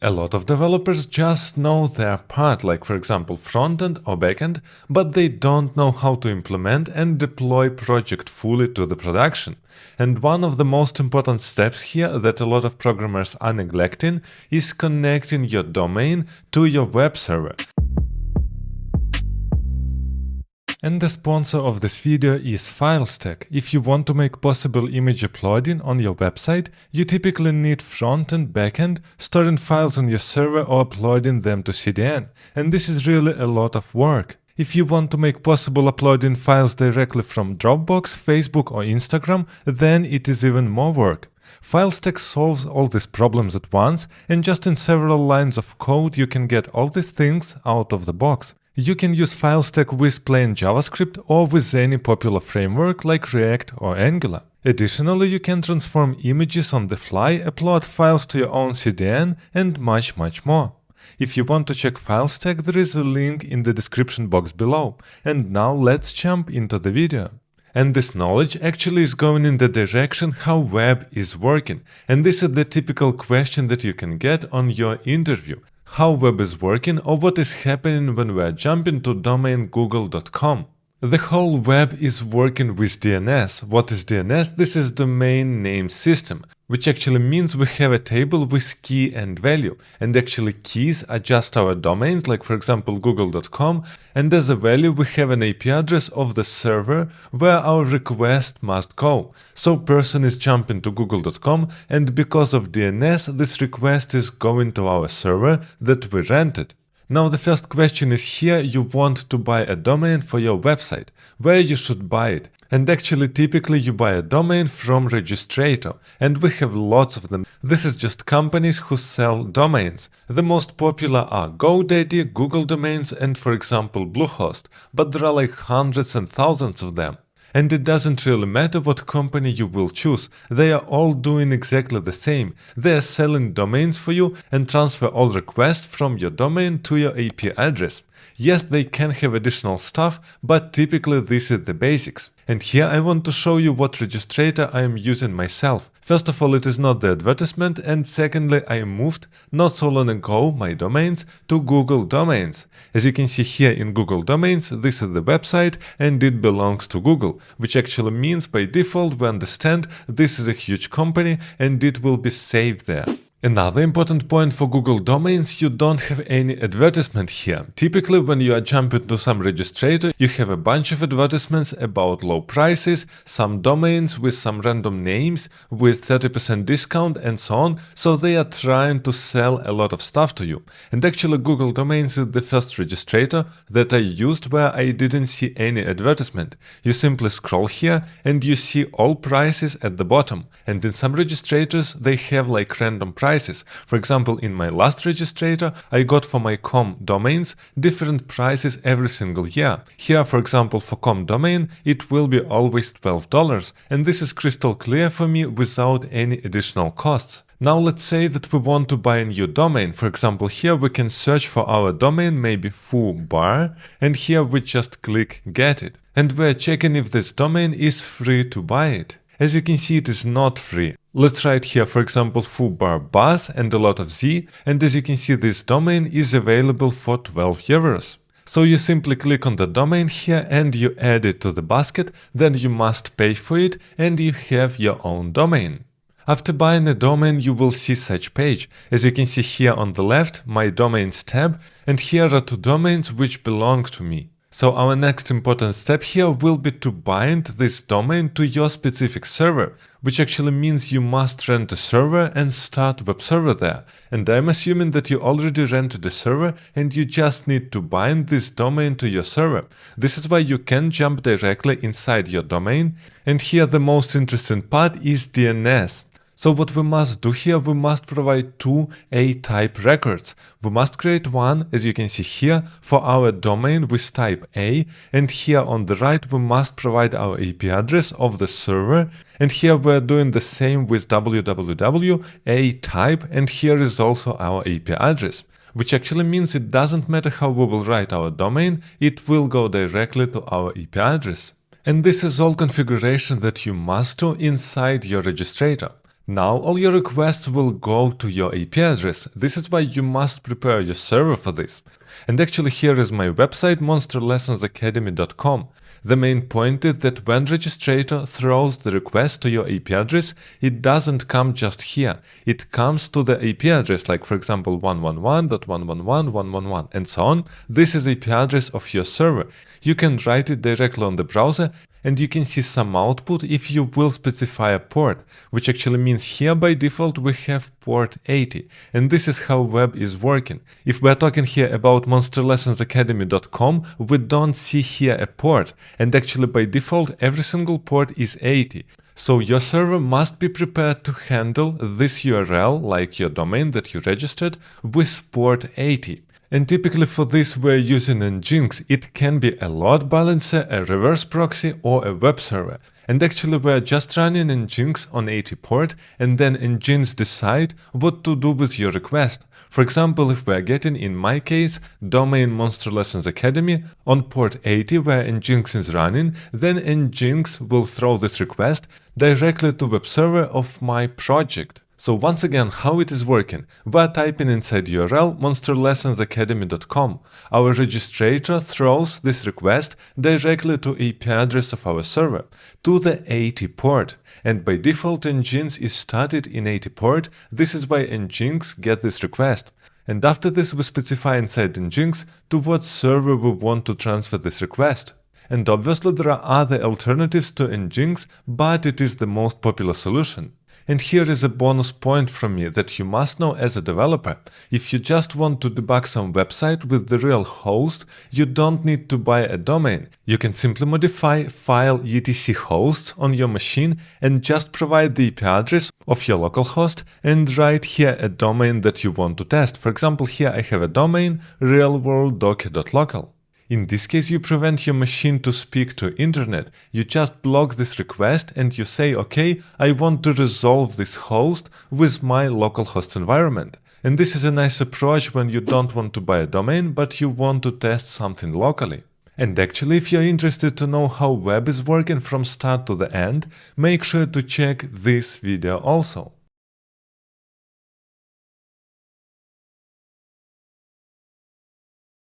A lot of developers just know their part, like for example frontend or backend, but they don't know how to implement and deploy project fully to the production. And one of the most important steps here that a lot of programmers are neglecting is connecting your domain to your web server. And the sponsor of this video is FileStack. If you want to make possible image uploading on your website, you typically need front-end, backend, storing files on your server or uploading them to CDN. And this is really a lot of work. If you want to make possible uploading files directly from Dropbox, Facebook or Instagram, then it is even more work. FileStack solves all these problems at once, and just in several lines of code you can get all these things out of the box. You can use FileStack with plain JavaScript or with any popular framework like React or Angular. Additionally, you can transform images on the fly, upload files to your own CDN, and much more. If you want to check FileStack, there is a link in the description box below. And now let's jump into the video. And this knowledge actually is going in the direction how web is working. And this is the typical question that you can get on your interview. How web is working or what is happening when we are jumping to domain google.com. The whole web is working with DNS. What is DNS? This is domain name system, which actually means we have a table with key and value. And actually keys are just our domains, like for example google.com, and as a value we have an IP address of the server where our request must go. So person is jumping to google.com, and because of DNS this request is going to our server that we rented. Now the first question is here you want to buy a domain for your website, where you should buy it. And actually typically you buy a domain from Registrator, and we have lots of them. This is just companies who sell domains. The most popular are GoDaddy, Google Domains and for example Bluehost, but there are like hundreds and thousands of them. And it doesn't really matter what company you will choose, they are all doing exactly the same. They are selling domains for you and transfer all requests from your domain to your IP address. Yes, they can have additional stuff, but typically this is the basics. And here I want to show you what registrator I am using myself. First of all, it is not the advertisement, and secondly, I moved not so long ago my domains to Google Domains. As you can see here in Google Domains, this is the website and it belongs to Google, which actually means by default we understand this is a huge company and it will be saved there. Another important point for Google Domains, you don't have any advertisement here. Typically when you are jumping to some registrator, you have a bunch of advertisements about low prices, some domains with some random names, with 30% discount and so on, so they are trying to sell a lot of stuff to you. And actually Google Domains is the first registrator that I used where I didn't see any advertisement. You simply scroll here and you see all prices at the bottom. And in some registrators they have like random prices. For example, in my last registrator, I got for my com domains different prices every single year. Here, for example, for com domain, it will be always $12, and this is crystal clear for me without any additional costs. Now let's say that we want to buy a new domain. For example, here we can search for our domain, maybe foo-bar, and here we just click get it. And we're checking if this domain is free to buy it. As you can see, it is not free. Let's write here, for example, foo-bar buzz and a lot of Z, and as you can see, this domain is available for 12 euros. So you simply click on the domain here and you add it to the basket, then you must pay for it and you have your own domain. After buying a domain, you will see such page. As you can see here on the left, my domains tab, and here are two domains which belong to me. So our next important step here will be to bind this domain to your specific server, which actually means you must rent a server and start web server there. And I'm assuming that you already rented a server and you just need to bind this domain to your server. This is why you can jump directly inside your domain. And here the most interesting part is DNS. So what we must do here, we must provide two A-type records. We must create one, as you can see here, for our domain with type A, and here on the right we must provide our IP address of the server, and here we're doing the same with www A-type, and here is also our IP address. Which actually means it doesn't matter how we will write our domain, it will go directly to our IP address. And this is all configuration that you must do inside your registrator. Now all your requests will go to your IP address. This is why you must prepare your server for this. And actually here is my website, monsterlessons.academy.com. The main point is that when registrator throws the request to your IP address, it doesn't come just here. It comes to the IP address, like for example 111.111.111 and so on. This is IP address of your server. You can write it directly on the browser, and you can see some output if you will specify a port, which actually means here by default we have port 80, and this is how web is working. If we're talking here about monsterlessonsacademy.com, we don't see here a port, and actually by default every single port is 80. So your server must be prepared to handle this URL, like your domain that you registered, with port 80. And typically for this we're using Nginx. It can be a load balancer, a reverse proxy, or a web server. And actually we're just running Nginx on 80 port, and then Nginx decide what to do with your request. For example, if we're getting, in my case, domain Monster Lessons Academy on port 80 where Nginx is running, then Nginx will throw this request directly to web server of my project. So once again, how it is working? We're typing inside URL monsterlessonsacademy.com. Our registrator throws this request directly to IP address of our server, to the 80 port. And by default, Nginx is started in 80 port. This is why Nginx get this request. And after this, we specify inside Nginx to what server we want to transfer this request. And obviously there are other alternatives to Nginx, but it is the most popular solution. And here is a bonus point from me that you must know as a developer. If you just want to debug some website with the real host, you don't need to buy a domain. You can simply modify file etc hosts on your machine and just provide the IP address of your localhost and write here a domain that you want to test. For example, here I have a domain realworlddocker.local. In this case, you prevent your machine to speak to internet. You just block this request and you say, okay, I want to resolve this host with my localhost environment. And this is a nice approach when you don't want to buy a domain, but you want to test something locally. And actually, if you're interested to know how web is working from start to the end, make sure to check this video also.